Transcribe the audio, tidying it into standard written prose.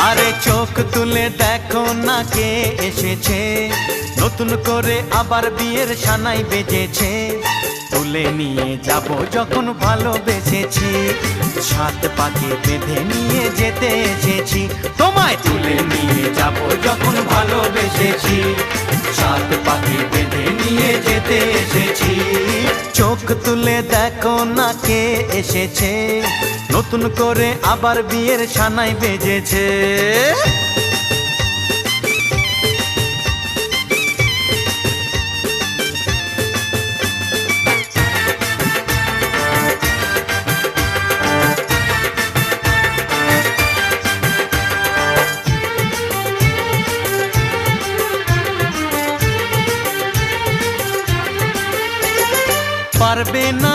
আরে চোখ তুলে দেখো না কে এসেছে, নতুন করে আবার বিয়ের সানাই বেজেছে। তুলে নিয়ে যাব যখন ভালোবেসেছি, সাত পাকে বেঁধে নিয়ে যেতে এসেছি। তোমায় তুলে নিয়ে যাব যখন ভালোবেসেছি, সাত পাকে বেঁধে নিয়ে যেতে এসেছি। চোখ তুলে দেখো না কে এসেছে, নতুন করে আবার বিয়ের সানাই বেজেছে। পারবে না